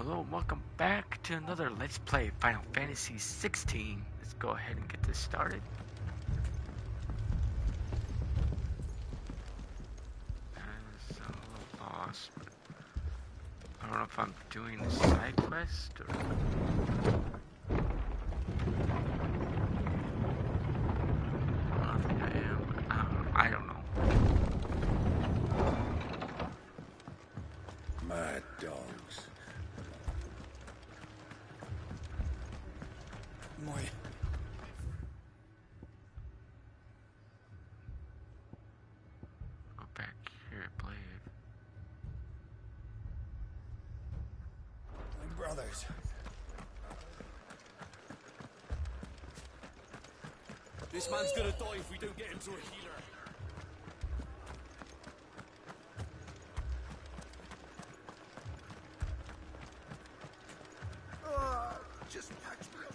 Hello and welcome back to another Let's Play Final Fantasy XVI. Let's go ahead and get this started. As a boss, but I don't know if I'm doing the side quest or... I don't think I am. I don't know. Mad dogs. Moi. Go back here, I believe. My brothers. This man's gonna die if we don't get him to a healer. Just patch me up.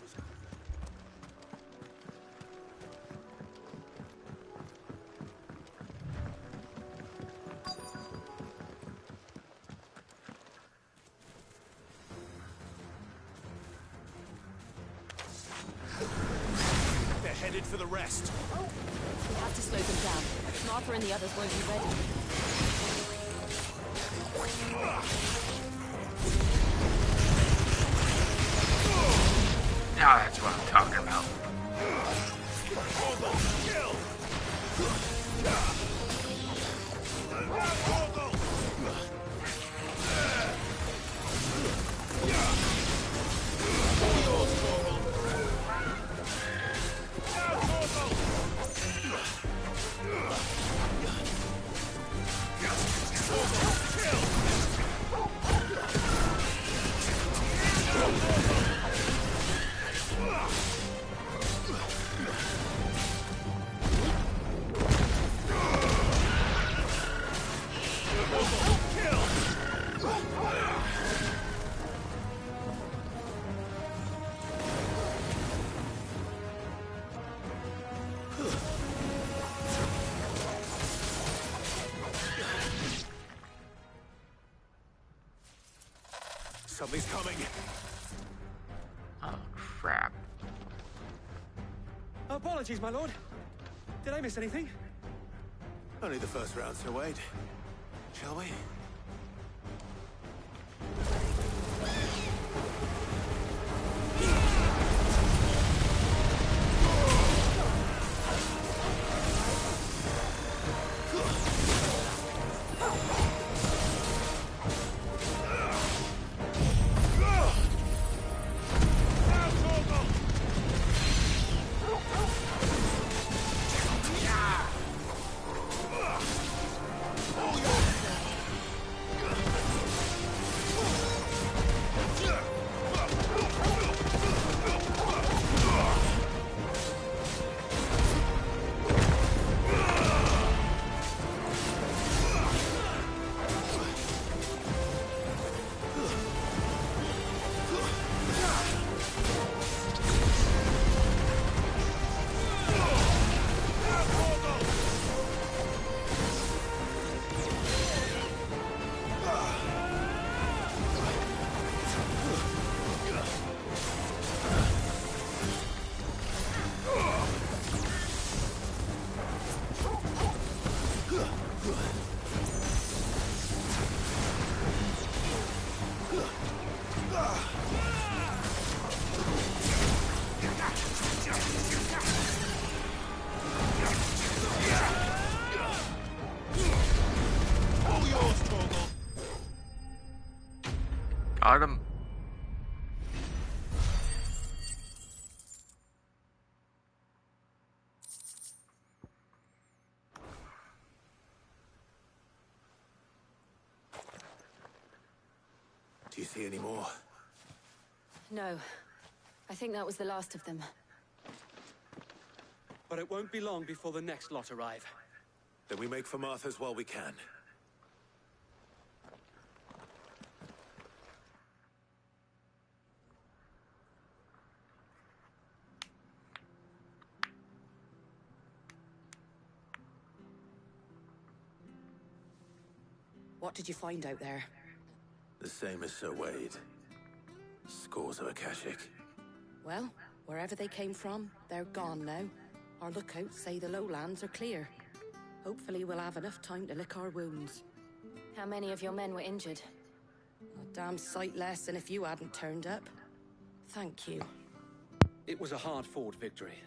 They're headed for the rest. We have to slow them down. Martha and the others won't be ready. Now that's what I'm talking about. Something's coming. Oh, crap. Apologies, my lord. Did I miss anything? Only the first round, so wait. Shall we? Got him. Do you see any more? No. I think that was the last of them. But it won't be long before the next lot arrive. Then we make for Martha's while we can. What did you find out there? The same as Sir Wade. Scores of Akashic. Well, wherever they came from, they're gone now. Our lookouts say the lowlands are clear. Hopefully we'll have enough time to lick our wounds. How many of your men were injured? A damn sight less than if you hadn't turned up. Thank you. It was a hard-fought victory.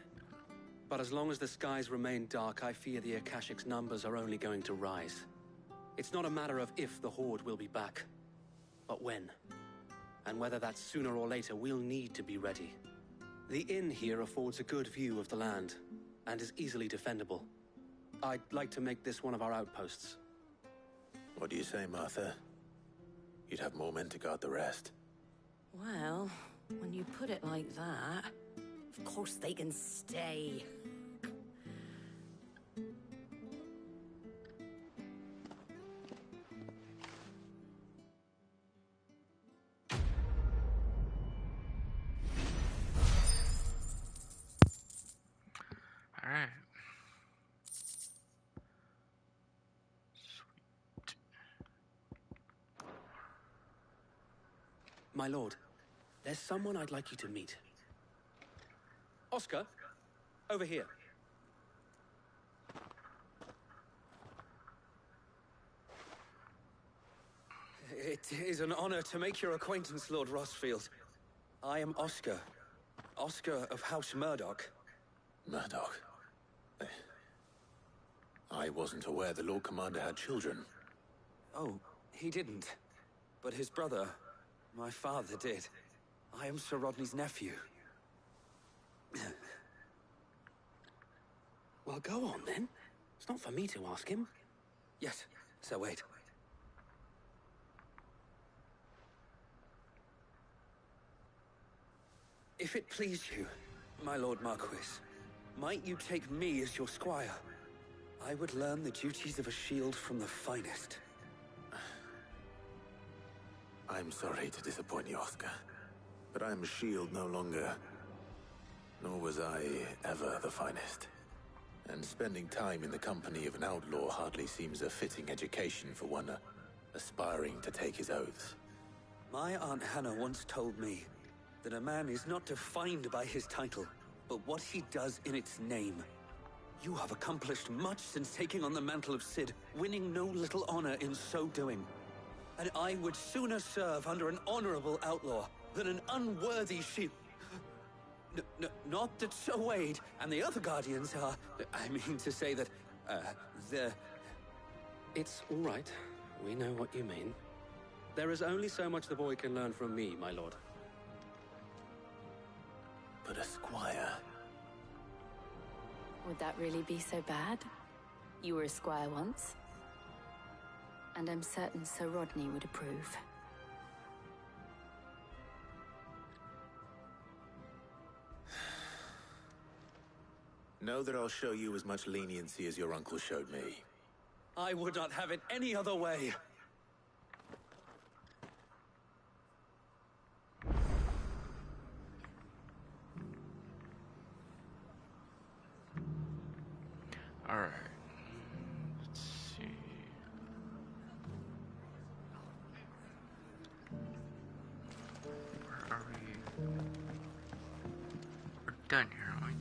But as long as the skies remain dark, I fear the Akashic's numbers are only going to rise. It's not a matter of if the Horde will be back, but when. And whether that's sooner or later, we'll need to be ready. The inn here affords a good view of the land, and is easily defendable. I'd like to make this one of our outposts. What do you say, Martha? You'd have more men to guard the rest. Well, when you put it like that, of course they can stay. All right. My lord, there's someone I'd like you to meet. Oscar, over here. It is an honor to make your acquaintance, Lord Rossfield. I am Oscar. Oscar of House Murdoch. Murdoch. I wasn't aware the Lord Commander had children. Oh, he didn't. But his brother, my father, did. I am Sir Rodney's nephew. Well, go on, then. It's not for me to ask him. Yes, Sir Wade. If it please you, my Lord Marquis, might you take me as your squire? I would learn the duties of a shield from the finest. I'm sorry to disappoint you, Oscar, but I am a shield no longer. Nor was I ever the finest. And spending time in the company of an outlaw hardly seems a fitting education for one aspiring to take his oaths. My Aunt Hannah once told me that a man is not defined by his title, but what he does in its name. You have accomplished much since taking on the mantle of Cid, winning no little honor in so doing. And I would sooner serve under an honorable outlaw than an unworthy shield. Not that Sir Wade and the other Guardians are... I mean to say that, they're... It's all right. We know what you mean. There is only so much the boy can learn from me, my lord. But a squire... Would that really be so bad? You were a squire once. And I'm certain Sir Rodney would approve. Know that I'll show you as much leniency as your uncle showed me. I would not have it any other way. All right. Let's see. Where are we? We're done here, aren't we?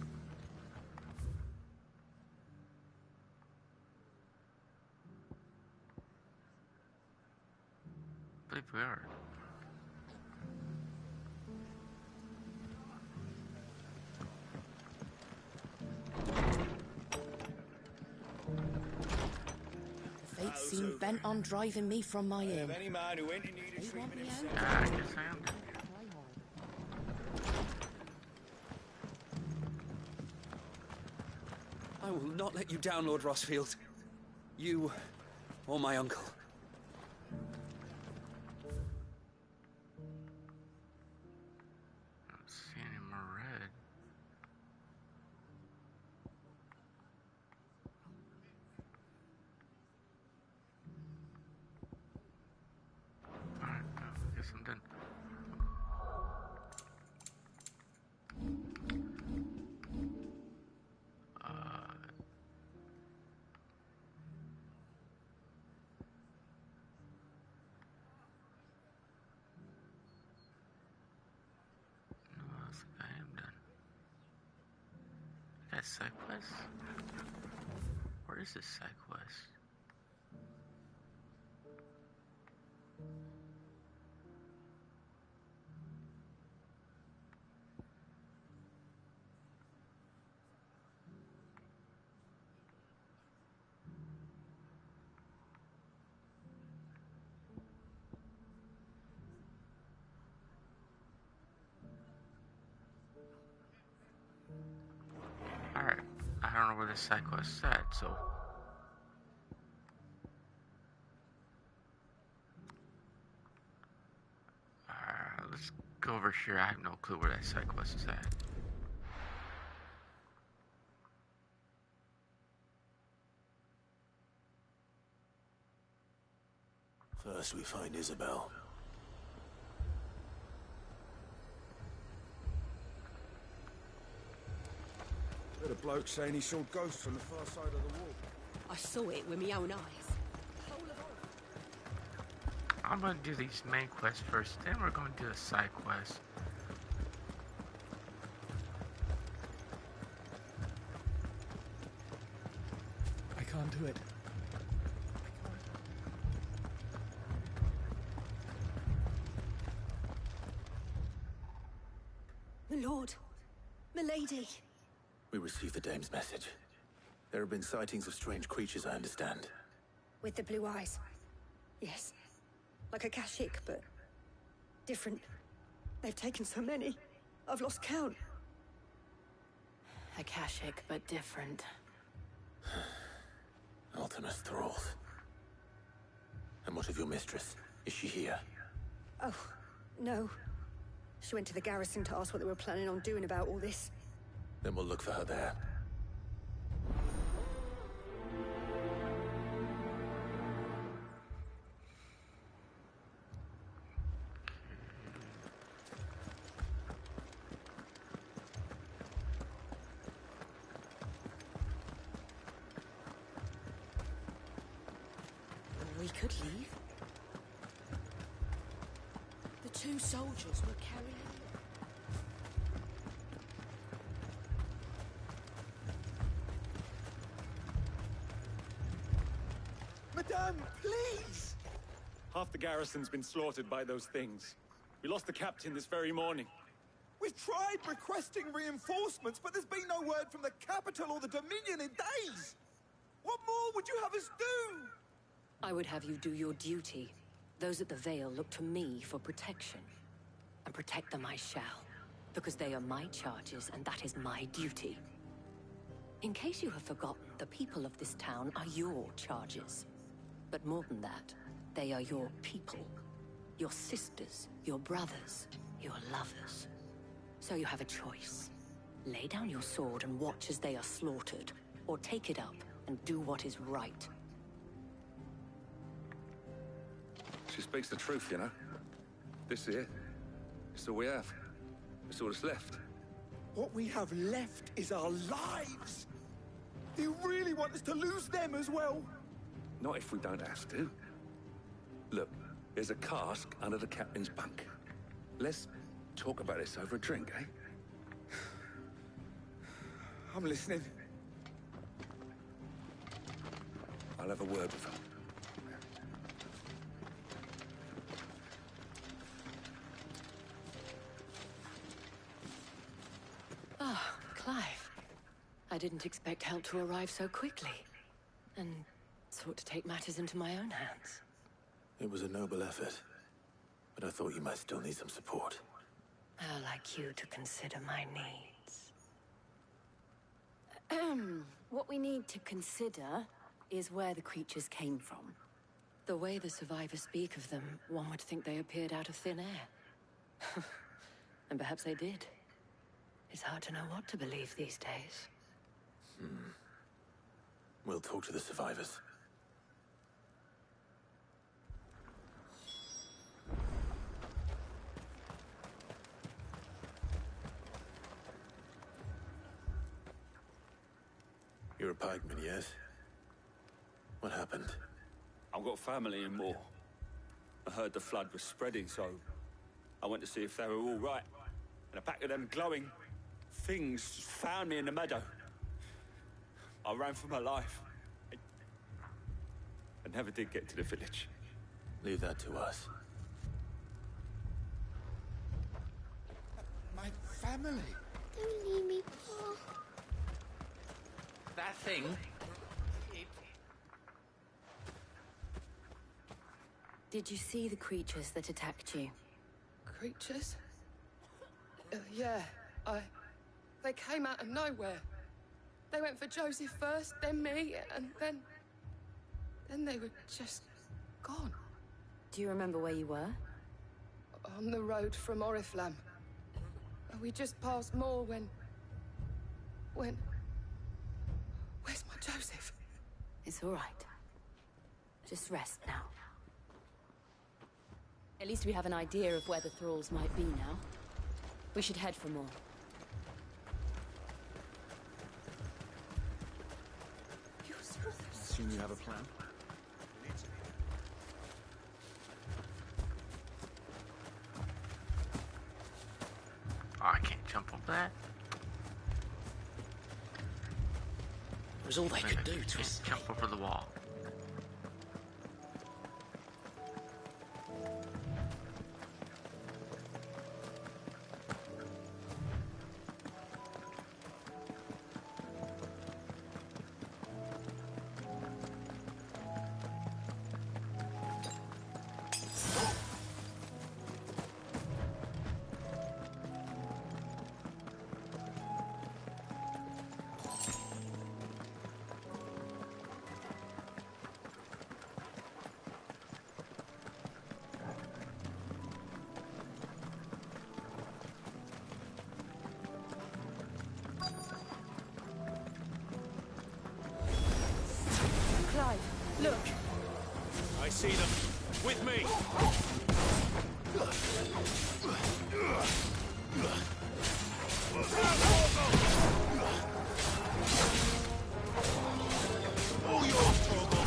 I believe we are. Fate seemed bent on driving me from my inn. Any man who ain't in need of They want me out. I guess I am done here. I will not let you down, Lord Rossfield. You or my uncle. I don't see any more red. Alright, I guess I'm done. that side quest? Where is this side quest? Alright, I don't know where the side quest is at, so... let's go over here. I have no clue where that side quest is at. First we find Isabel. Heard a bloke saying he saw ghosts on the far side of the wall. I saw it with my own eyes. I'm gonna do these main quests first, then we're gonna do the side quest. I can't do it. My lord, my lady. We received the dame's message. There have been sightings of strange creatures, I understand. With the blue eyes. Yes. Like a Kashik, but different. They've taken so many. I've lost count. Akashic, but different. Ultimus thralls. And what of your mistress? Is she here? Oh, no. She went to the garrison to ask what they were planning on doing about all this. Then we'll look for her there. We could leave. The two soldiers were carrying... Madame, please! Half the garrison's been slaughtered by those things. We lost the captain this very morning. We've tried requesting reinforcements, but there's been no word from the capital or the Dominion in days. What more would you have us do? I would have you do your duty. Those at the Vale look to me for protection. And protect them I shall. Because they are my charges, and that is my duty. In case you have forgotten, the people of this town are your charges. But more than that, they are your people. Your sisters, your brothers, your lovers. So you have a choice. Lay down your sword and watch as they are slaughtered, or take it up and do what is right. She speaks the truth, you know. This here, it's all we have. It's all that's left. What we have left is our lives. Do you really want us to lose them as well? Not if we don't have to. Look, there's a cask under the captain's bunk. Let's talk about this over a drink, eh? I'm listening. I'll have a word with her. Ah, Clive. I didn't expect help to arrive so quickly. And sought to take matters into my own hands. It was a noble effort, but I thought you might still need some support. I'd like you to consider my needs. What we need to consider is where the creatures came from. The way the survivors speak of them, one would think they appeared out of thin air. And perhaps they did. It's hard to know what to believe these days. We'll talk to the survivors. You're a pikeman, yes? What happened? I've got family in Moor. I heard the flood was spreading, so I went to see if they were all right. And a pack of them glowing things found me in the meadow. I ran for my life. I never did get to the village. Leave that to us. My family. Don't leave me, Pa. That thing? Did you see the creatures that attacked you? Creatures? Yeah, They came out of nowhere. They went for Joseph first, then me, and then they were just gone. Do you remember where you were? On the road from Oriflamme. We just passed Moor when... Where's my Joseph? It's all right. Just rest now. At least we have an idea of where the thralls might be now. We should head for more. Assume you have a plan? Oh, I can't jump over that. It was all they could do to Just jump over the wall. Look! I see them. With me! All yours, Torgal.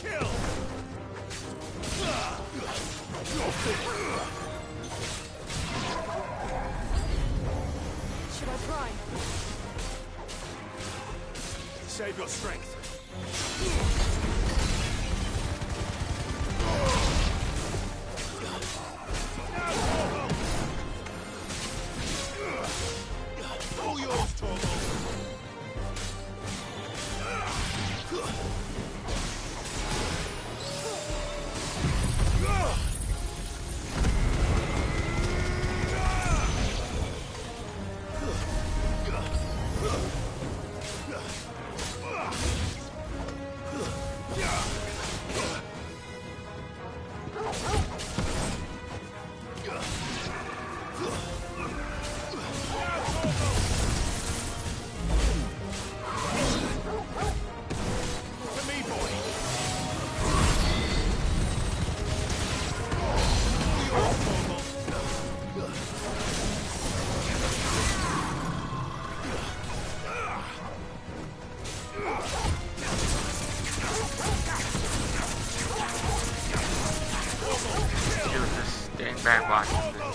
Kill! You're finished. Should I try? Save your strength. All yours, Torgal. Back watching this.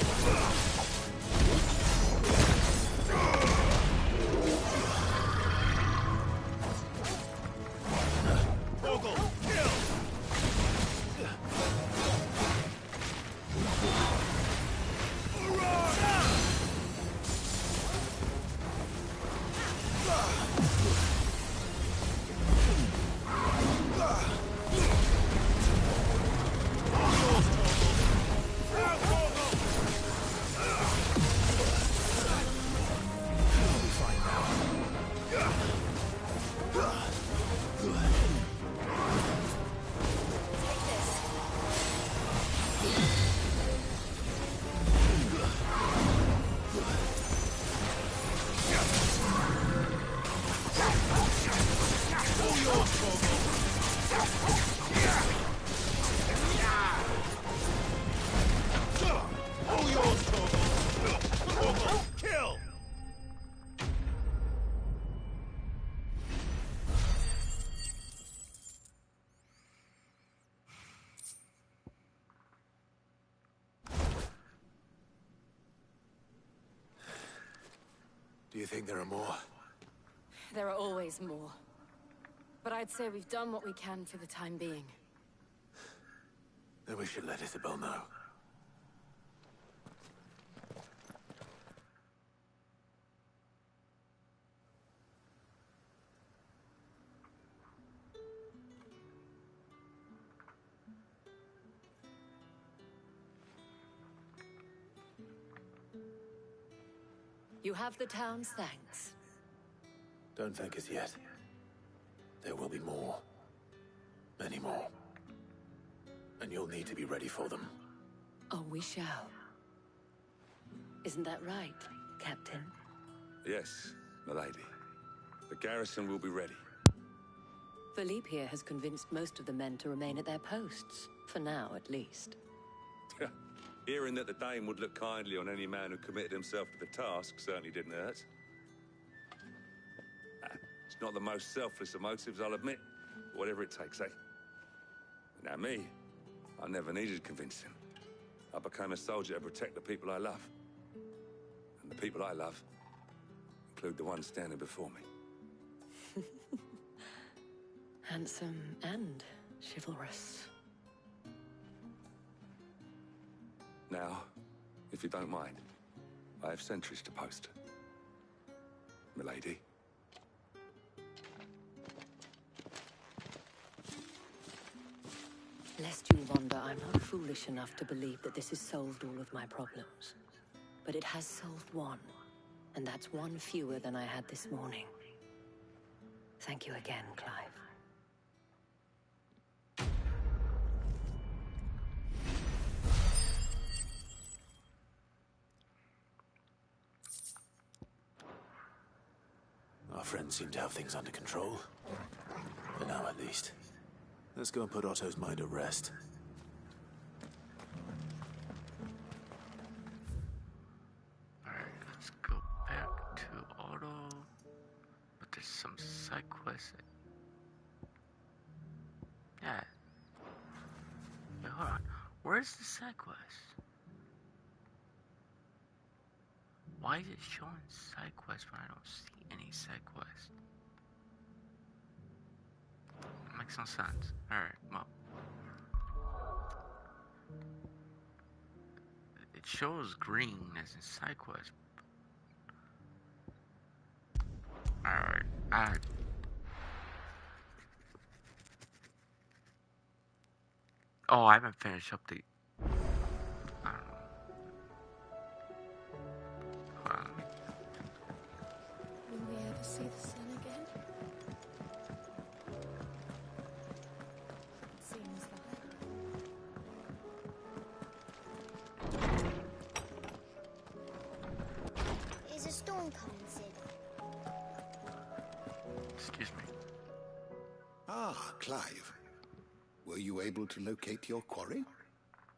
You think there are more? There are always more. But I'd say we've done what we can for the time being. Then we should let Isabel know. You have the town's thanks. Don't thank us yet. There will be more. Many more. And you'll need to be ready for them. Oh, we shall. Isn't that right, Captain? Yes, milady. The garrison will be ready. Philippe here has convinced most of the men to remain at their posts. For now, at least. Hearing that the Dane would look kindly on any man who committed himself to the task certainly didn't hurt. It's not the most selfless of motives, I'll admit. But whatever it takes, eh? Now me, I never needed convincing. I became a soldier to protect the people I love. And the people I love include the ones standing before me. Handsome and chivalrous. Now, if you don't mind, I have sentries to post. Milady. Lest you wonder, I'm not foolish enough to believe that this has solved all of my problems. But it has solved one, and that's one fewer than I had this morning. Thank you again, Clive. Our friends seem to have things under control. For now, at least. Let's go and put Otto's mind at rest. Alright, let's go back to Otto. But there's some side quests. Yeah. Wait, hold on. Where's the side quest? Why is it showing side quests when I don't see any side quests? Makes no sense. Alright, well. It shows green as in side quest. Alright, oh, I haven't finished up the... I don't know. Will we ever see the sun again? Seems like. Is a storm coming, Sid? Excuse me. Ah, Clive. Were you able to locate your quarry?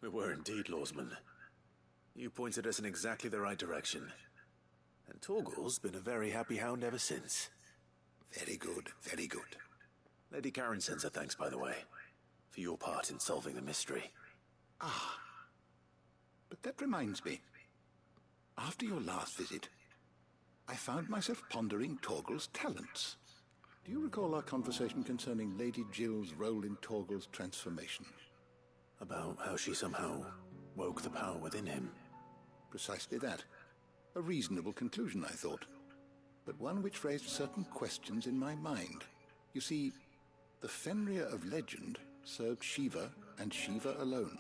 We were indeed, Lawsman. You pointed us in exactly the right direction. And Torgal's been a very happy hound ever since. Very good, very good. Lady Karen sends her thanks, by the way, for your part in solving the mystery. Ah. But that reminds me. After your last visit, I found myself pondering Torgal's talents. Do you recall our conversation concerning Lady Jill's role in Torgal's transformation? About how she somehow woke the power within him. Precisely that. A reasonable conclusion, I thought. But one which raised certain questions in my mind. You see, the Fenrir of legend served Shiva and Shiva alone.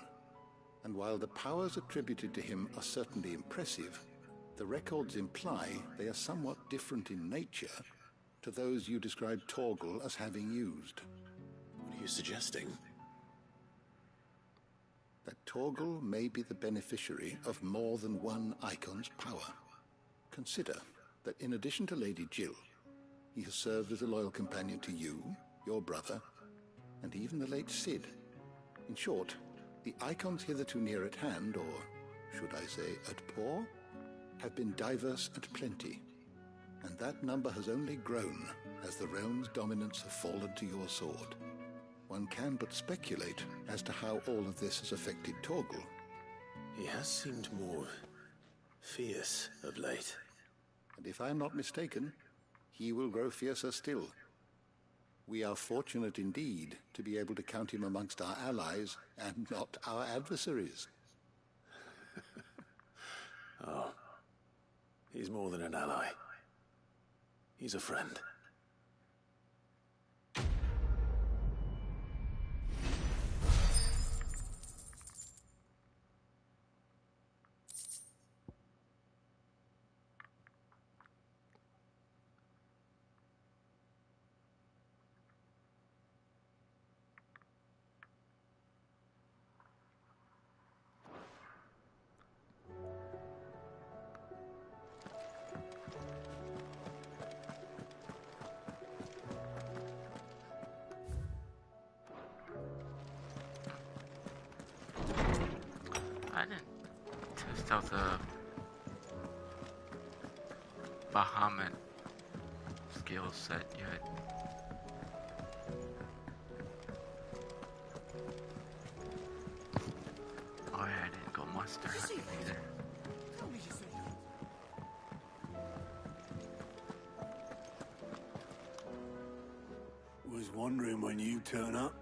And while the powers attributed to him are certainly impressive, the records imply they are somewhat different in nature to those you described Torgal as having used. What are you suggesting? That Torgal may be the beneficiary of more than one icon's power. Consider that in addition to Lady Jill, he has served as a loyal companion to you, your brother, and even the late Cid. In short, the icons hitherto near at hand, or should I say at paw, have been diverse and plenty. And that number has only grown as the realm's dominance have fallen to your sword. One can but speculate as to how all of this has affected Torgal. He has seemed more fierce of late. And if I am not mistaken, he will grow fiercer still. We are fortunate indeed to be able to count him amongst our allies and not our adversaries. Oh, he's more than an ally. He's a friend. I didn't test out the Bahamut skill set yet. Oh yeah, I didn't go monster hunting either. Was wondering when you turn up.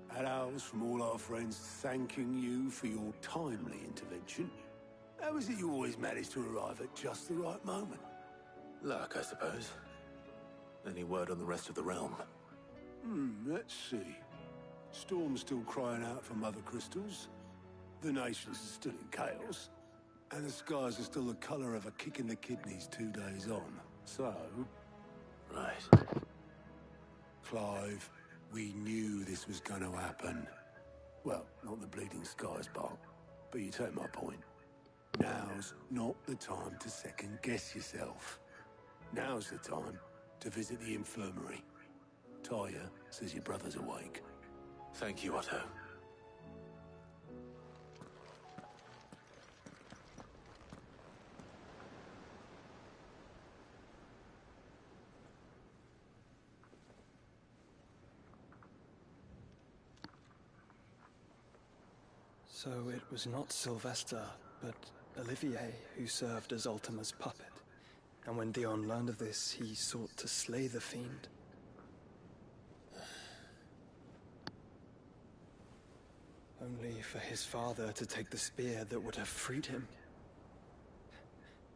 Had owls from all our friends thanking you for your timely intervention. How is it you always manage to arrive at just the right moment? Luck, I suppose. Any word on the rest of the realm? Let's see. Storm's still crying out for mother crystals. The nations are still in chaos. And the skies are still the colour of a kick in the kidneys 2 days on. So... Right. Clive, we knew this was going to happen. Well, not the bleeding skies part, but you take my point. Now's not the time to second-guess yourself. Now's the time to visit the infirmary. Talia says your brother's awake. Thank you, Otto. So it was not Sylvester, but Olivier who served as Ultima's puppet. And when Dion learned of this, he sought to slay the fiend. Only for his father to take the spear that would have freed him.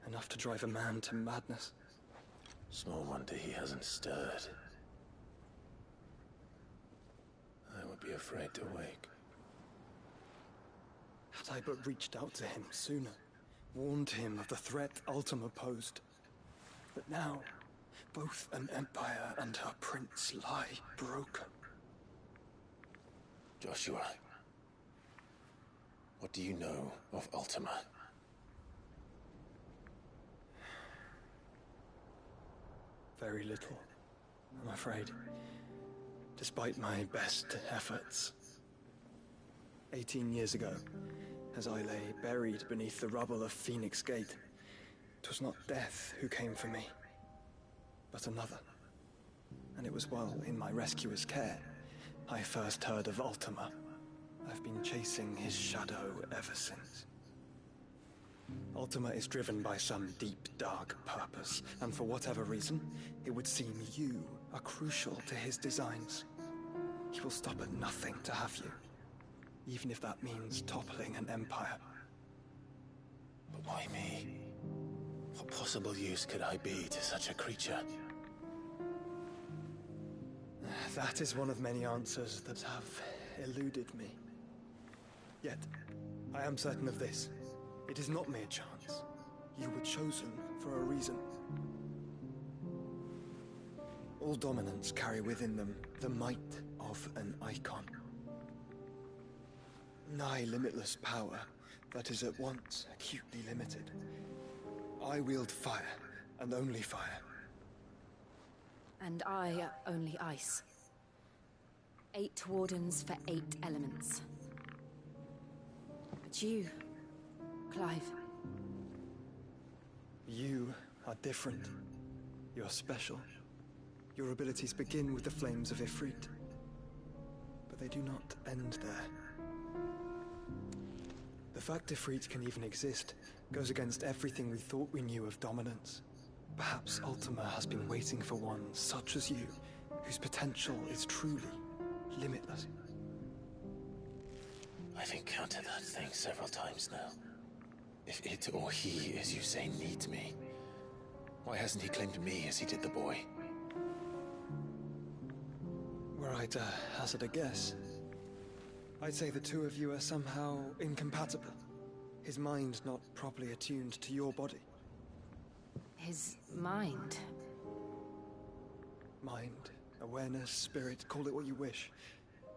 Enough to drive a man to madness. Small wonder he hasn't stirred. I would be afraid to wake. Had I but reached out to him sooner, warned him of the threat Ultima posed. But now, both an empire and her prince lie broken. Joshua, what do you know of Ultima? Very little, I'm afraid. Despite my best efforts. 18 years ago, as I lay buried beneath the rubble of Phoenix Gate, 'twas not death who came for me, but another. And it was while in my rescuer's care, I first heard of Ultima. I've been chasing his shadow ever since. Ultima is driven by some deep, dark purpose, and for whatever reason, it would seem you are crucial to his designs. He will stop at nothing to have you, even if that means toppling an empire. But why me? What possible use could I be to such a creature? That is one of many answers that have eluded me. Yet, I am certain of this. It is not mere chance. You were chosen for a reason. All dominants carry within them the might of an icon. Nigh limitless power that is at once acutely limited. I wield fire, and only fire. And I only ice. 8 wardens for 8 elements. But you, Clive. You are different. You're special. Your abilities begin with the flames of Ifrit. But they do not end there. The fact Ifrit can even exist goes against everything we thought we knew of dominance. Perhaps Ultima has been waiting for one such as you, whose potential is truly limitless. I've encountered that thing several times now. If it or he, as you say, needs me, why hasn't he claimed me as he did the boy? Were I to hazard a guess, I'd say the two of you are somehow incompatible. His mind not properly attuned to your body. His mind? Mind, awareness, spirit, call it what you wish.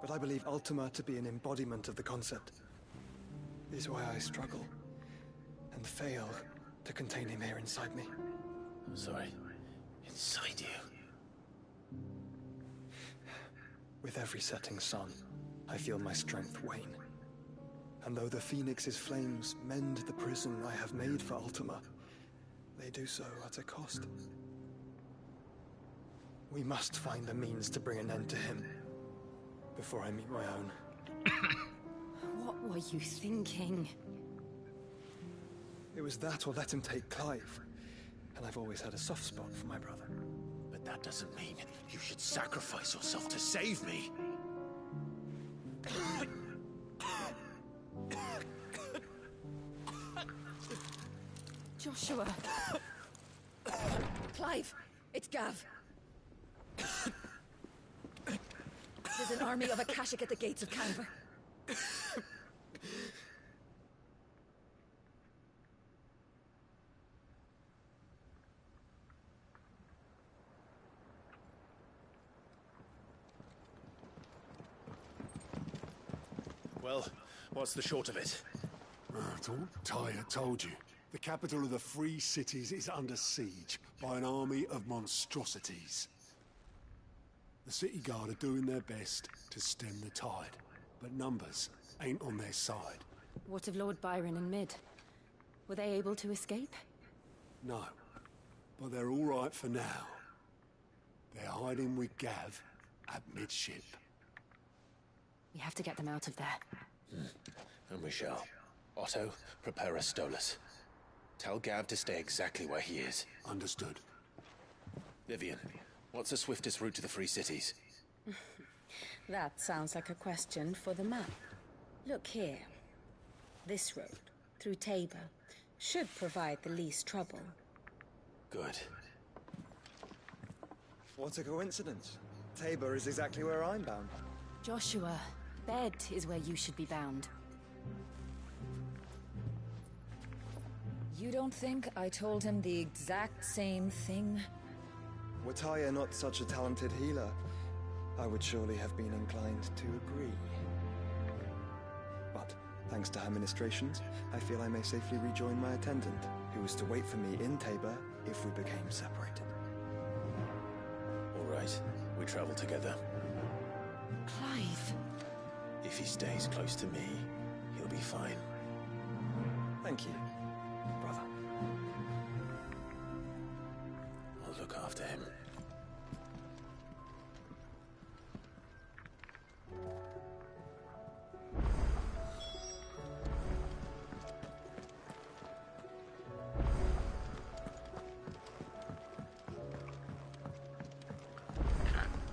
But I believe Ultima to be an embodiment of the concept. This is why I struggle and fail to contain him here inside me. I'm sorry. Inside you? With every setting sun, I feel my strength wane. And though the Phoenix's flames mend the prison I have made for Ultima, they do so at a cost. We must find a means to bring an end to him before I meet my own. What were you thinking? It was that or let him take Clive. And I've always had a soft spot for my brother. But that doesn't mean you should sacrifice yourself to save me. Joshua! Clive! It's Gav! There's an army of Akashic at the gates of Canberra. Well, what's the short of it? I thought Tyre told you. The capital of the Free Cities is under siege by an army of monstrosities. The City Guard are doing their best to stem the tide, but numbers ain't on their side. What of Lord Byron and Mid? Were they able to escape? No, but they're all right for now. They're hiding with Gav at midship. We have to get them out of there. And we shall. Otto, prepare a Stolas. Tell Gav to stay exactly where he is. Understood. Vivian, what's the swiftest route to the Free Cities? That sounds like a question for the map. Look here. This road, through Tabor, should provide the least trouble. Good. What a coincidence. Tabor is exactly where I'm bound. Joshua, Bed is where you should be bound. You don't think I told him the exact same thing? Were Tyre not such a talented healer, I would surely have been inclined to agree. But, thanks to her ministrations, I feel I may safely rejoin my attendant, who was to wait for me in Tabor if we became separated. All right, we travel together. Clive! If he stays close to me, he'll be fine. Thank you, brother. I'll look after him.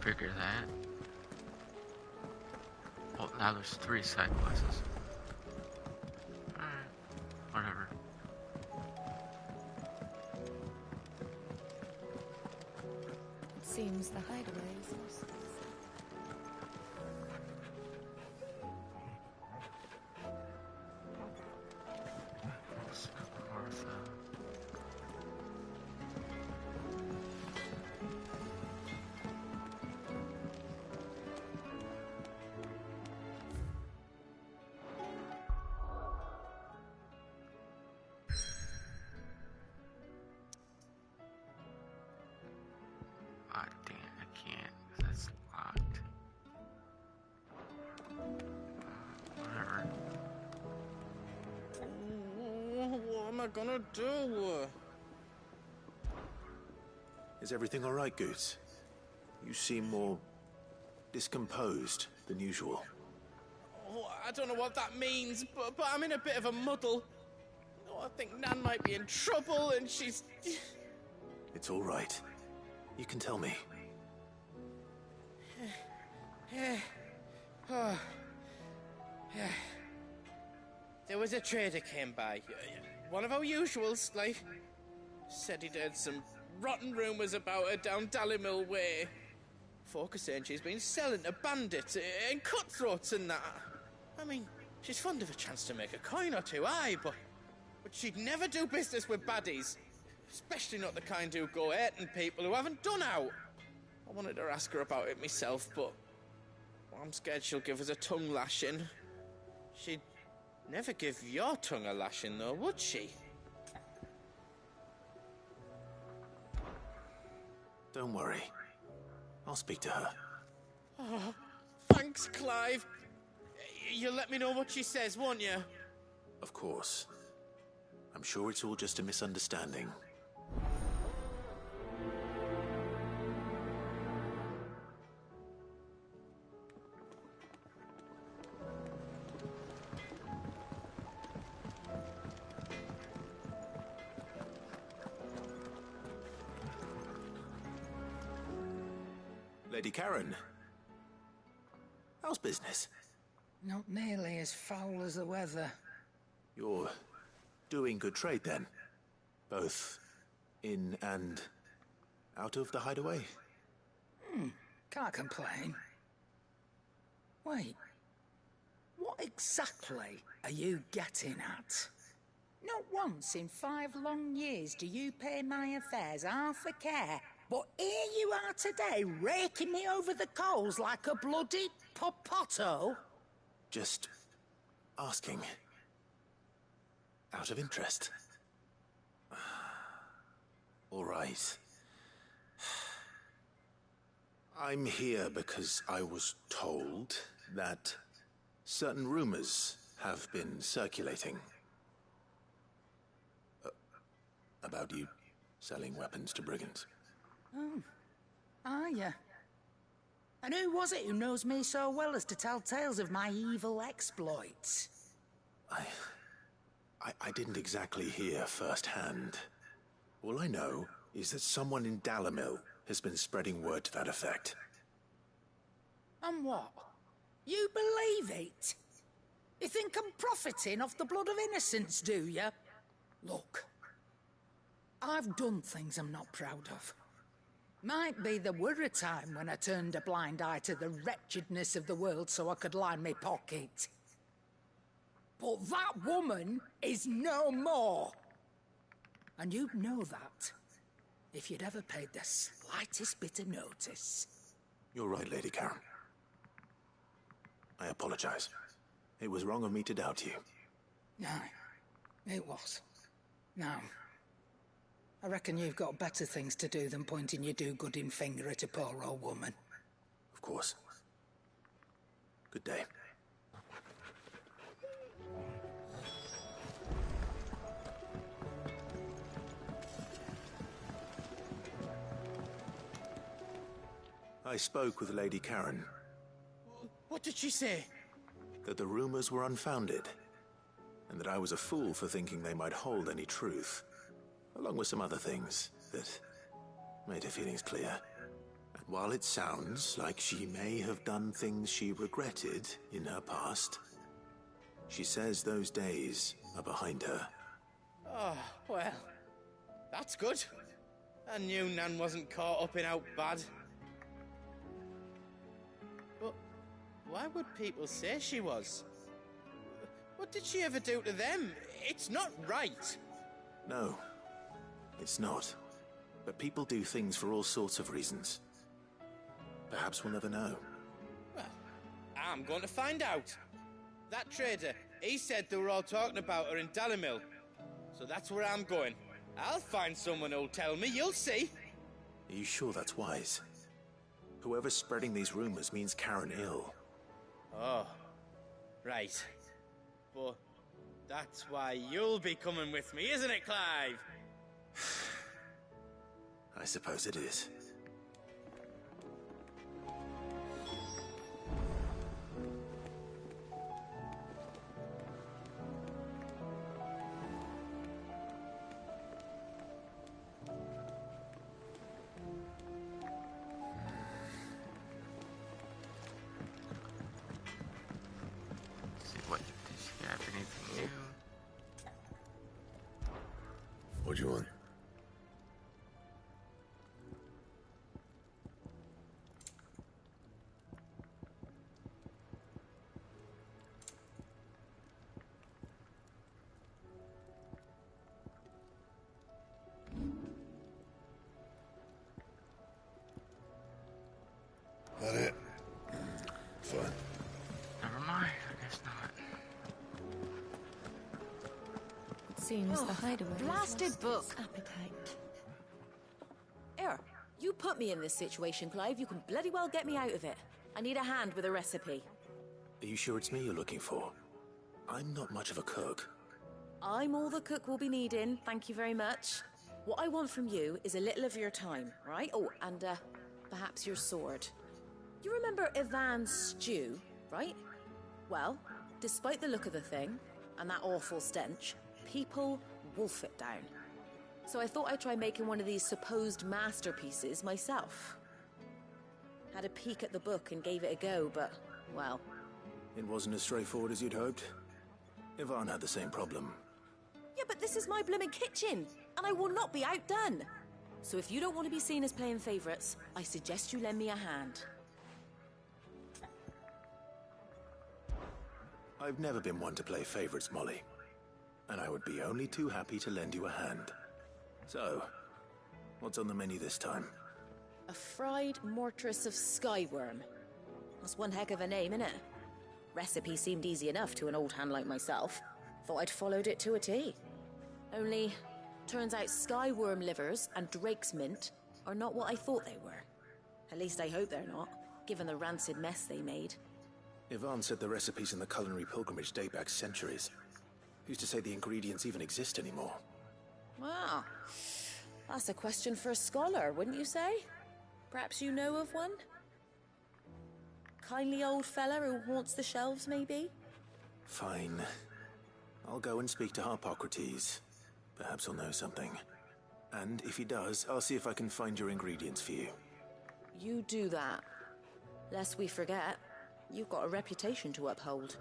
Figure that. Oh, now there's 3 side quests. Alright, whatever. It seems the hideaway is lost. Ah, damn, I can't. That's locked. Whatever. What am I gonna do? Is everything all right, Goots? You seem more discomposed than usual. Oh, I don't know what that means, but I'm in a bit of a muddle. Oh, I think Nan might be in trouble, and she's... It's all right. You can tell me. Oh. Yeah. There was a trader came by. One of our usuals, like. Said he'd heard some rotten rumours about her down Dallymil Way. Folk are saying she's been selling to bandits and cutthroats and that. I mean, she's fond of a chance to make a coin or two, aye, but she'd never do business with baddies. Especially not the kind who go hurting people who haven't done out. I wanted to ask her about it myself, but I'm scared she'll give us a tongue lashing. She'd never give your tongue a lashing, though, would she? Don't worry. I'll speak to her. Oh, thanks, Clive. You'll let me know what she says, won't you? Of course. I'm sure it's all just a misunderstanding. Lady Karen. How's business? Not nearly as foul as the weather. You're doing good trade then? Both in and out of the hideaway? Can't complain. Wait. What exactly are you getting at? Not once in 5 long years do you pay my affairs half a care. But here you are today, raking me over the coals like a bloody popoto. Just asking. Out of interest. All right. I'm here because I was told that certain rumors have been circulating. About you selling weapons to brigands. Oh, are ya? And who was it who knows me so well as to tell tales of my evil exploits? I didn't exactly hear firsthand. All I know is that someone in Dallymil has been spreading word to that effect. And what? You believe it? You think I'm profiting off the blood of innocents, do you? Look, I've done things I'm not proud of. Might be there were a time when I turned a blind eye to the wretchedness of the world so I could line my pocket. But that woman is no more. And you'd know that if you'd ever paid the slightest bit of notice. You're right, Lady Karen. I apologize. It was wrong of me to doubt you. No, it was. Now, I reckon you've got better things to do than pointing your do-gooding finger at a poor old woman. Of course. Good day. I spoke with Lady Karen. What did she say? That the rumors were unfounded, and that I was a fool for thinking they might hold any truth, along with some other things that made her feelings clear. And while it sounds like she may have done things she regretted in her past, she says those days are behind her. Oh, well, that's good. I knew Nan wasn't caught up in out bad. But why would people say she was? What did she ever do to them? It's not right. No, it's not. But people do things for all sorts of reasons. Perhaps we'll never know. Well, I'm going to find out. That trader, he said they were all talking about her in Dallymil. So that's where I'm going. I'll find someone who'll tell me, you'll see. Are you sure that's wise? Whoever's spreading these rumors means Karen ill. Oh, right. But that's why you'll be coming with me, isn't it, Clive? I suppose it is. What do you want? That it? Fine. Never mind, I guess not. It seems the hideaway has Blasted lost book. its appetite. Here, you put me in this situation, Clive. You can bloody well get me out of it. I need a hand with a recipe. Are you sure it's me you're looking for? I'm not much of a cook. I'm all the cook will be needing, thank you very much. What I want from you is a little of your time, right? Oh, and perhaps your sword. You remember Ivan's stew, right? Well, despite the look of the thing, and that awful stench, people wolf it down. So I thought I'd try making one of these supposed masterpieces myself. Had a peek at the book and gave it a go, but, well... It wasn't as straightforward as you'd hoped. Ivan had the same problem. Yeah, but this is my blooming kitchen, and I will not be outdone. So if you don't want to be seen as playing favourites, I suggest you lend me a hand. I've never been one to play favorites, Molly. And I would be only too happy to lend you a hand. So, what's on the menu this time? A fried mortress of skyworm. That's one heck of a name, innit? Recipe seemed easy enough to an old hand like myself. Thought I'd followed it to a T. Only, turns out skyworm livers and drake's mint are not what I thought they were. At least I hope they're not, given the rancid mess they made. Ivan said the recipes in the culinary pilgrimage date back centuries. Who's to say the ingredients even exist anymore? Wow. That's a question for a scholar, wouldn't you say? Perhaps you know of one? Kindly old fella who haunts the shelves, maybe? Fine. I'll go and speak to Harpocrates. Perhaps he'll know something. And if he does, I'll see if I can find your ingredients for you. You do that. Lest we forget, you've got a reputation to uphold.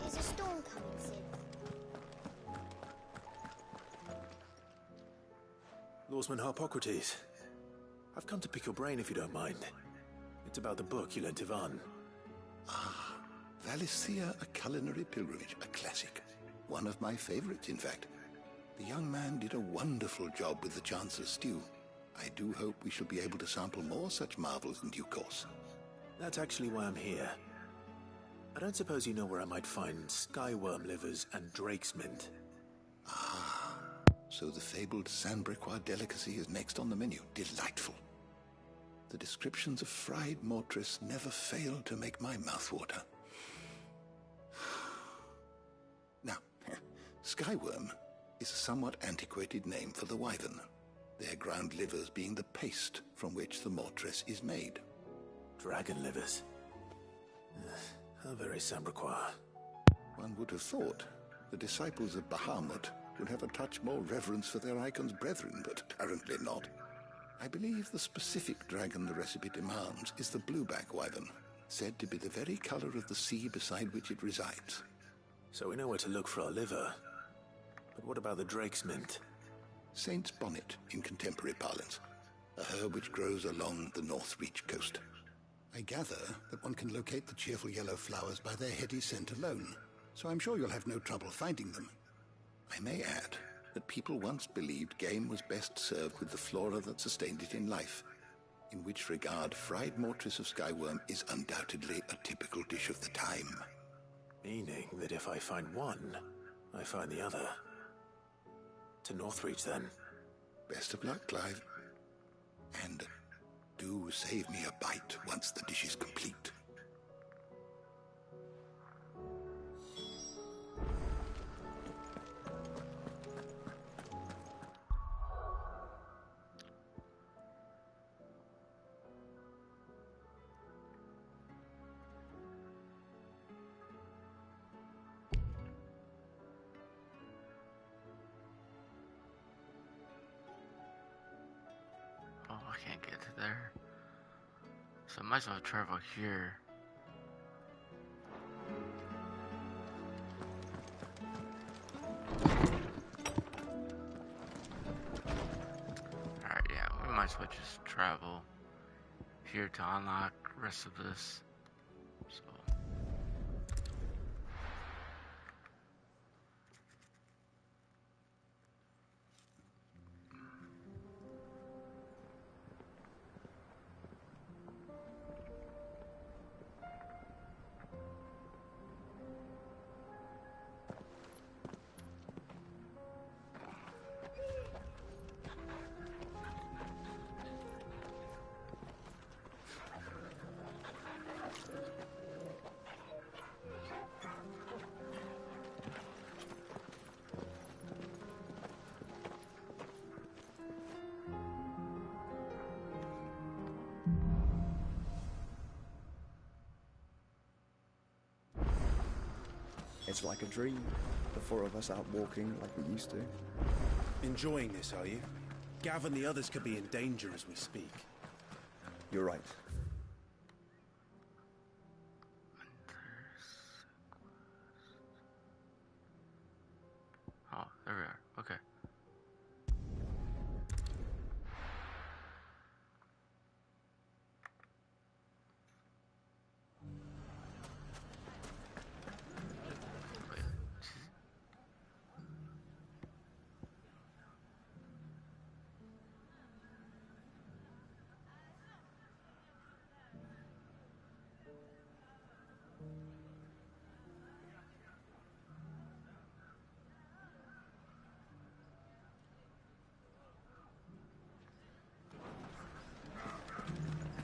There's a storm coming, Sid. Lawsman Harpocrates. I've come to pick your brain if you don't mind. It's about the book you lent Ivan. Ah, Valicia, A Culinary Pilgrimage, a classic. One of my favorites, in fact. The young man did a wonderful job with the Chancellor's stew. I do hope we shall be able to sample more such marvels in due course. That's actually why I'm here. I don't suppose you know where I might find skyworm livers and drake's mint. Ah, so the fabled Sandbrequois delicacy is next on the menu. Delightful. The descriptions of fried mortress never fail to make my mouth water. Now, skyworm is a somewhat antiquated name for the wyvern, their ground livers being the paste from which the mortress is made. Dragon livers. How very Sandbrequois. One would have thought the disciples of Bahamut would have a touch more reverence for their icon's brethren, but apparently not. I believe the specific dragon the recipe demands is the blueback wyvern, said to be the very color of the sea beside which it resides. So we know where to look for our liver. But what about the drake's mint? Saint's bonnet in contemporary parlance, a herb which grows along the North Reach coast. I gather that one can locate the cheerful yellow flowers by their heady scent alone, so I'm sure you'll have no trouble finding them. I may add that people once believed game was best served with the flora that sustained it in life, in which regard fried mortress of skyworm is undoubtedly a typical dish of the time. Meaning that if I find one, I find the other. To Northreach, then. Best of luck, Clive. And do save me a bite once the dish is complete. So I might as well travel here. Alright, yeah, we might as well just travel here to unlock the rest of this. So It's like a dream. The four of us out walking like we used to. Enjoying this, are you? Gav and the others could be in danger as we speak. You're right. oh, there we are. Okay.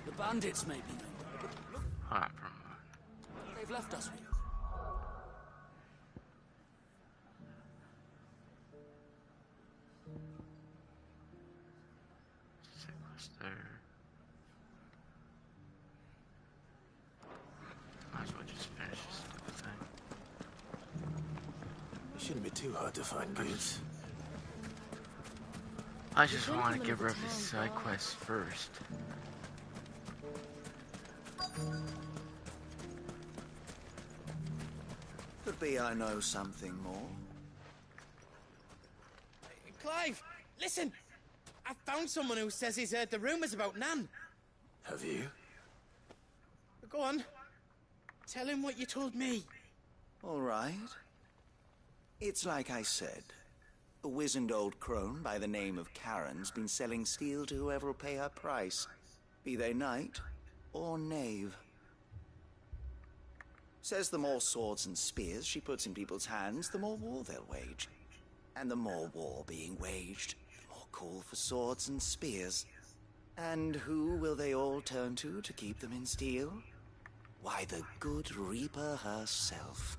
The bandits, maybe. Hold on for a moment. They've left us with you. Sequester. Might as well just finish this stupid thing. It shouldn't be too hard to find goods. I just want to get rid of his side quests first. Could be I know something more. Clive, listen! I found someone who says he's heard the rumors about Nan. Have you? Go on. Tell him what you told me. All right. It's like I said. A wizened old crone by the name of Karen's been selling steel to whoever will pay her price, be they knight or knave. Says the more swords and spears she puts in people's hands, the more war they'll wage. And the more war being waged, the more call for swords and spears. And who will they all turn to keep them in steel? Why, the good Reaper herself.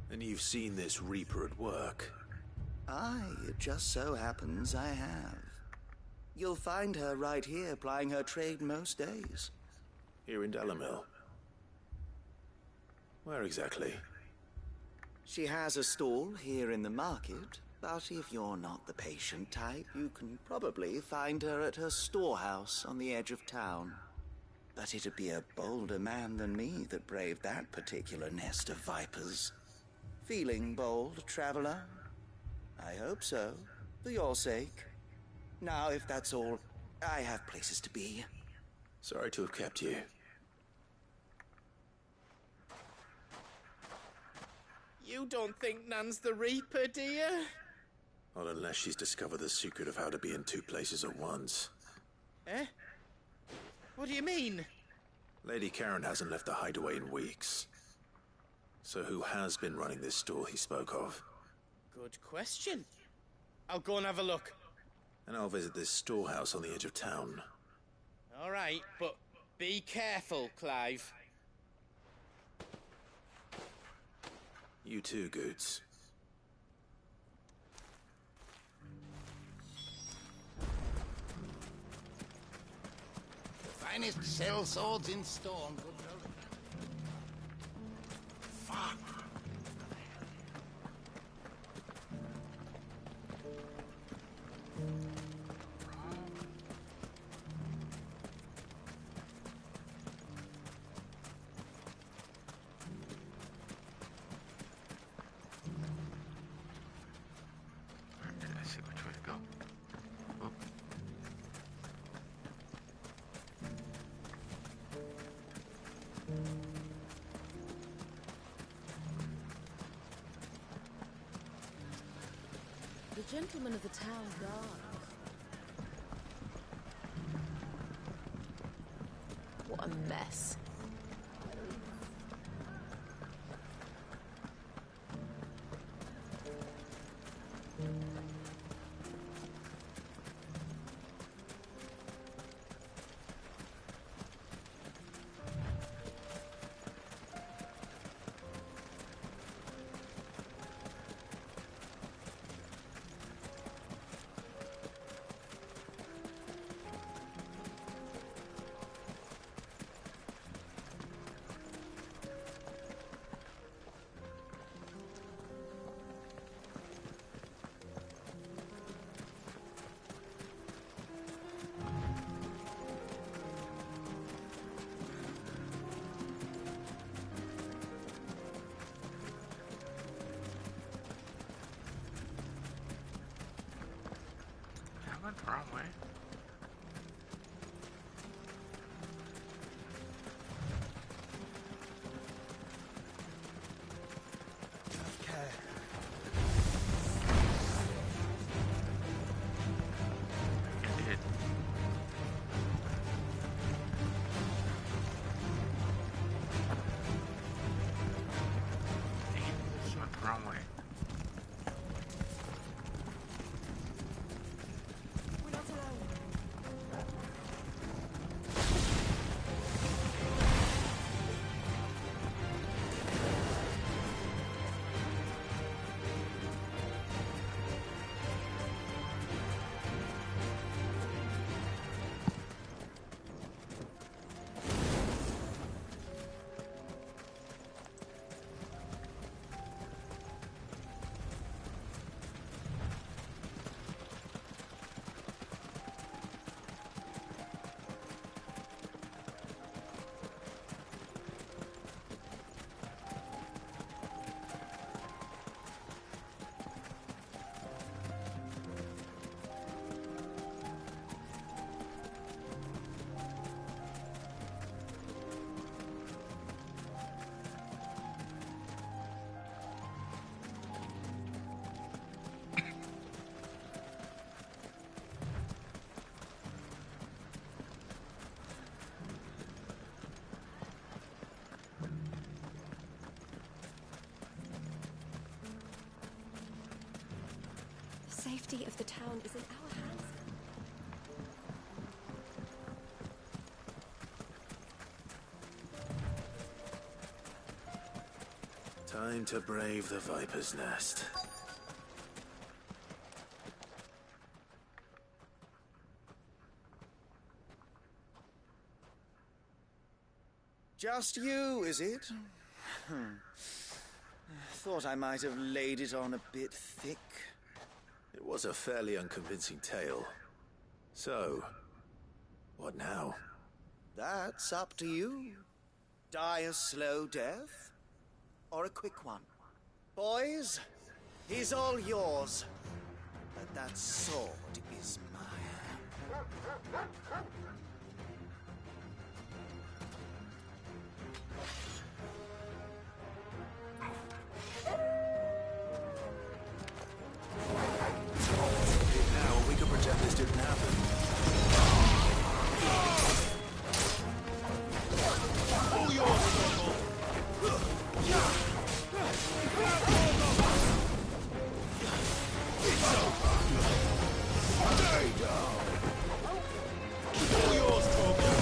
And you've seen this Reaper at work? Aye, it just so happens I have. You'll find her right here plying her trade most days. Here in Dalimil? Where exactly? She has a stall here in the market, but if you're not the patient type, you can probably find her at her storehouse on the edge of town. But it'd be a bolder man than me that braved that particular nest of vipers. Feeling bold, traveler? I hope so, for your sake. Now, if that's all, I have places to be. Sorry to have kept you. You don't think Nan's the Reaper, do you? Not unless she's discovered the secret of how to be in two places at once. Eh? What do you mean? Lady Karen hasn't left the hideaway in weeks. So who has been running this stall he spoke of? Good question. I'll go and have a look. And I'll visit this storehouse on the edge of town. All right, but be careful, Clive. You too, Goots. The finest sell swords in Storm. Fuck. gentleman of the town guard. What a mess. I went the wrong way. Care. It did. Dang it, I went the wrong way. The safety of the town is in our hands. Time to brave the Viper's Nest. Just you, is it? Thought I might have laid it on a bit thick. It was a fairly unconvincing tale. So, what now? That's up to you. Die a slow death, or a quick one. Boys, he's all yours. But that sword is mine. Now we can pretend this didn't happen. All yours, Circle! It's over! Stay down! All yours, Torgal!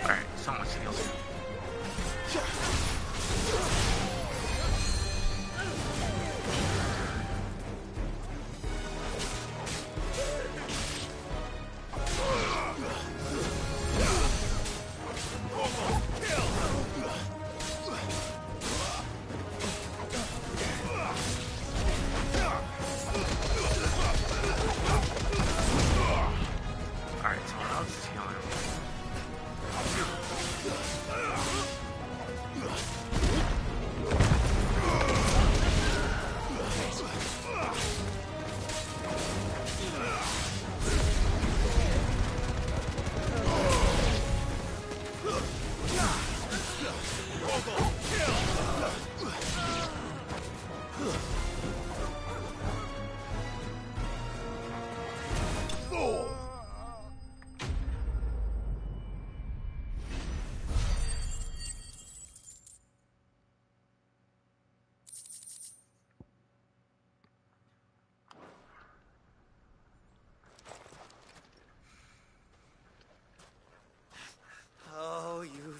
Alright, someone heals him.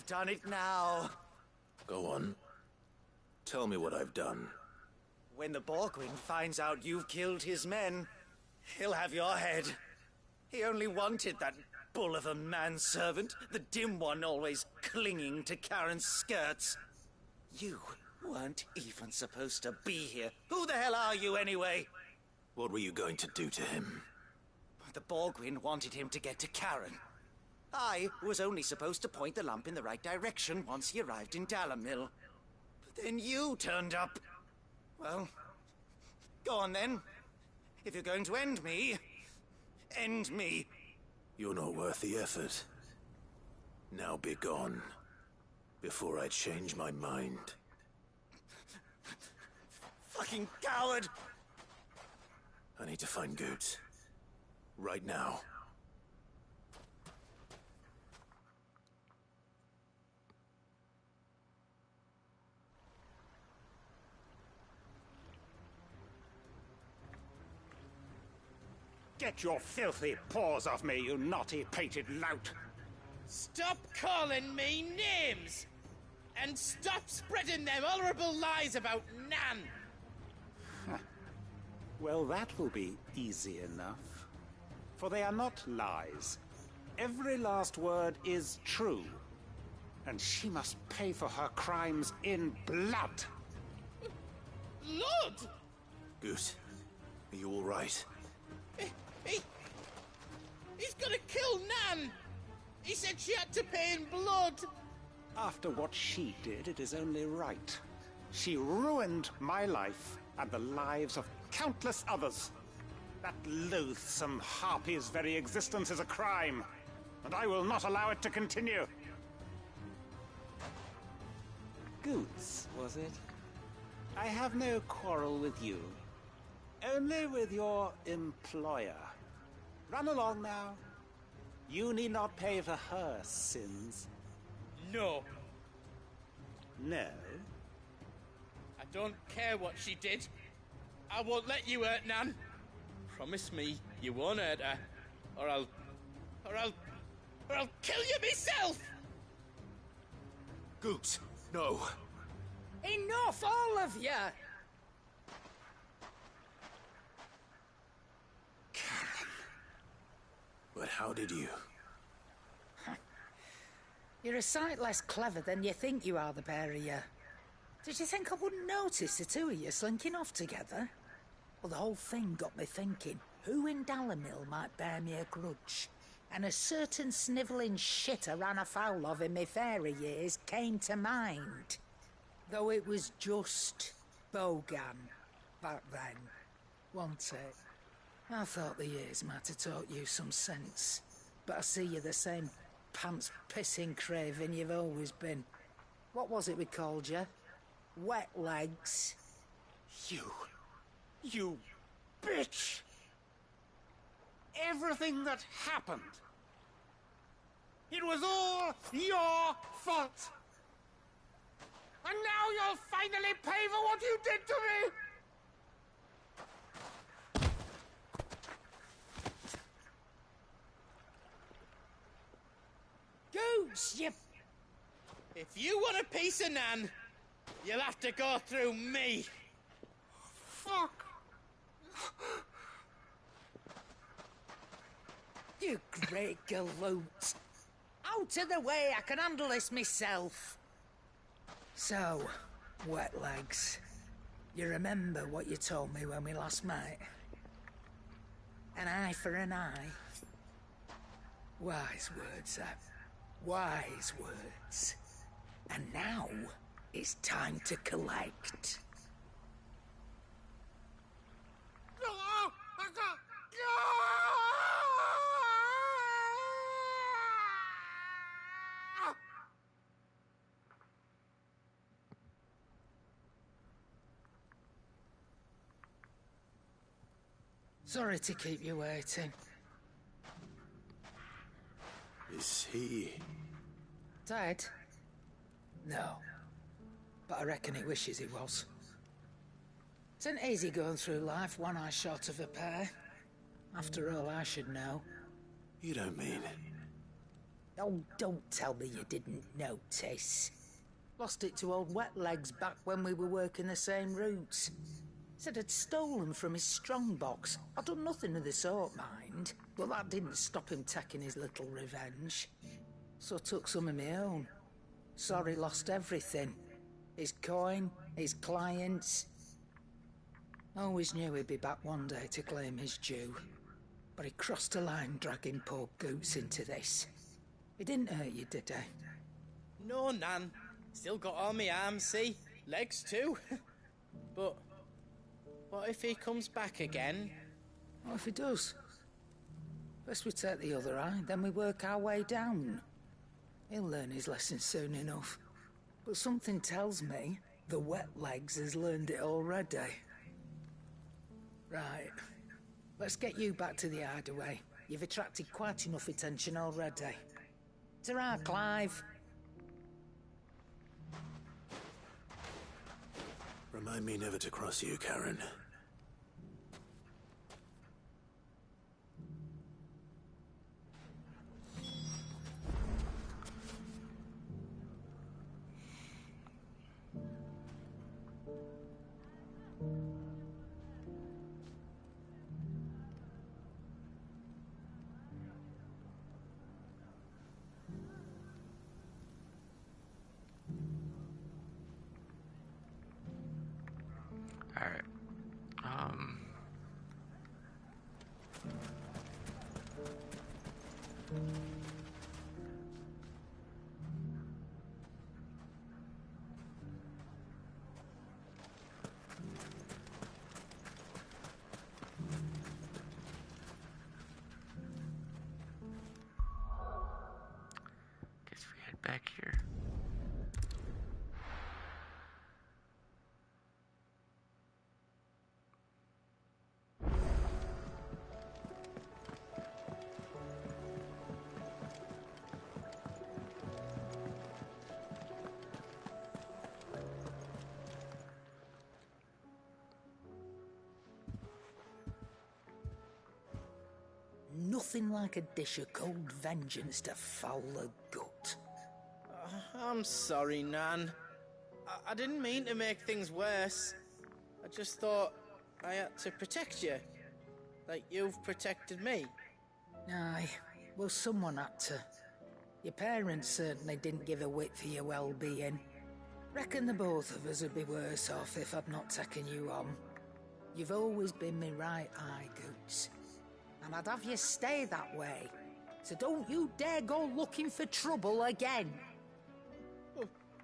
You've done it now. Go on. Tell me what I've done. When the Borgwyn finds out you've killed his men, he'll have your head. He only wanted that bull of a manservant, the dim one always clinging to Karen's skirts. You weren't even supposed to be here. Who the hell are you anyway? What were you going to do to him? The Borgwyn wanted him to get to Karen. I was only supposed to point the lamp in the right direction once he arrived in Dalamil. But then you turned up. Well, go on then. If you're going to end me, end me. You're not worth the effort. Now be gone, before I change my mind. Fucking coward! I need to find Goots. Right now. Get your filthy paws off me, you naughty painted lout! Stop calling me names! And stop spreading them horrible lies about Nan! Well, that will be easy enough. For they are not lies. Every last word is true. And she must pay for her crimes in blood. Lord! Goose, are you all right? He's gonna kill Nan! He said she had to pay in blood! After what she did, it is only right. She ruined my life and the lives of countless others. That loathsome harpy's very existence is a crime, and I will not allow it to continue. Goots, was it? I have no quarrel with you. Only with your employer. Run along now. You need not pay for her sins. No. No? I don't care what she did. I won't let you hurt Nan. Promise me you won't hurt her, or I'll kill you myself! Goots, no. Enough, all of you! But how did you? You're a sight less clever than you think you are, the pair of you. Did you think I wouldn't notice the two of you slinking off together? Well, the whole thing got me thinking, who in Dalamil might bear me a grudge? And a certain snivelling shit I ran afoul of in my fairy years came to mind. Though it was just Bogan back then, wasn't it? I thought the years might have taught you some sense, but I see you're the same pants-pissing craven you've always been. What was it we called you? Wet legs? You bitch! Everything that happened, it was all your fault! And now you'll finally pay for what you did to me! Goots, you... If you want a piece of Nan, you'll have to go through me. Fuck! You great galoot. Out of the way, I can handle this myself. So, wet legs, you remember what you told me when we last met? An eye for an eye. Wise words, that. Wise words. And now, it's time to collect. Sorry to keep you waiting. Is he... Dead? No. But I reckon he wishes he was. It isn't easy going through life one eye short of a pair. After all, I should know. You don't mean... Oh, don't tell me you didn't notice. Lost it to old Wet Legs back when we were working the same routes. Said I'd stolen from his strongbox. I'd done nothing of the sort, mind. But that didn't stop him taking his little revenge. So I took some of my own. Sorry, lost everything. His coin, his clients. Always knew he'd be back one day to claim his due. But he crossed a line dragging poor Goots into this. He didn't hurt you, did he? No, Nan. Still got all my arms, see? Legs too. But what if he comes back again? What if he does? First we take the other eye, then we work our way down. He'll learn his lesson soon enough. But something tells me the Wet Legs has learned it already. Right. Let's get you back to the hideaway. You've attracted quite enough attention already. Ta-ra, Clive. Remind me never to cross you, Karen. Alright. Guess we head back here. Nothing like a dish of cold vengeance to foul the gut. I'm sorry, Nan. I didn't mean to make things worse. I just thought I had to protect you. Like you've protected me. Aye, well, someone had to. Your parents certainly didn't give a whit for your well-being. Reckon the both of us would be worse off if I'd not taken you on. You've always been me right eye, Goots. And I'd have you stay that way. So don't you dare go looking for trouble again.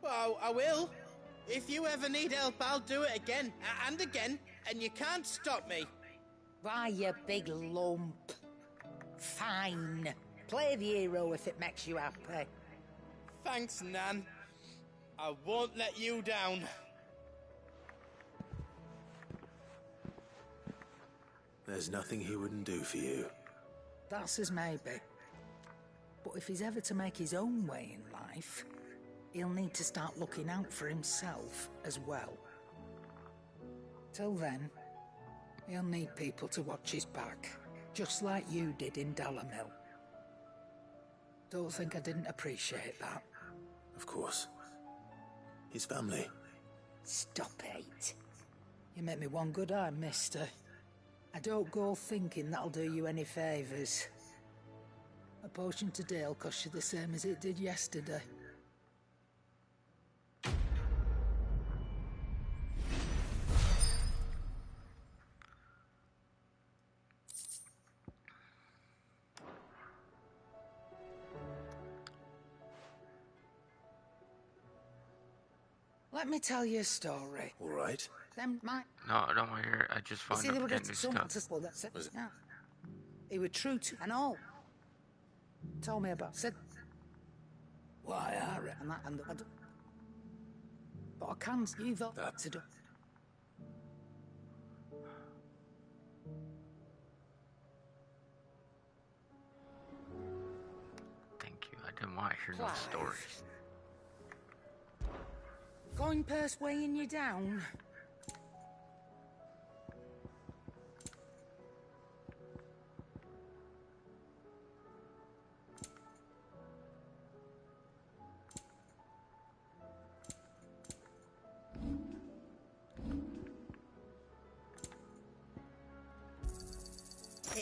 Well, I will. If you ever need help, I'll do it again and again, and you can't stop me. Why, you big lump. Fine. Play the hero if it makes you happy. Thanks, Nan. I won't let you down. There's nothing he wouldn't do for you. That's as maybe. But if he's ever to make his own way in life, he'll need to start looking out for himself as well. Till then, he'll need people to watch his back, just like you did in Dalamil. Don't think I didn't appreciate that. Of course. His family. Stop it. You make me one good eye, mister. I don't go thinking that'll do you any favours. A potion today'll cost you the same as it did yesterday. Let me tell you a story. All right. Them might. No, I don't want to hear it. I just You found see, they out were brand just new someone stuff. to well, that's it. Yeah. He were true to and all. Told me about. Said, why are it? And that and the, but I can't. You've got to do. Thank you. I didn't want to hear no Clive. stories. Coin purse weighing you down.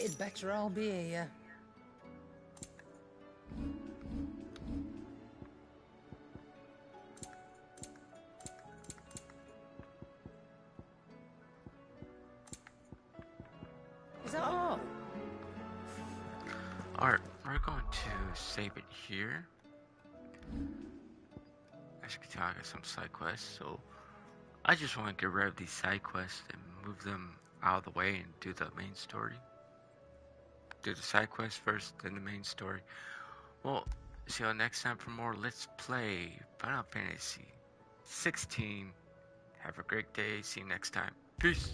You'd better all be here. Is that all? Alright, we're going to save it here. As you can tell, I got some side quests, so I just want to get rid of these side quests and move them out of the way and do the main story. Do the side quest first, then the main story. Well, see you next time for more Let's Play Final Fantasy 16. Have a great day. See you next time. Peace.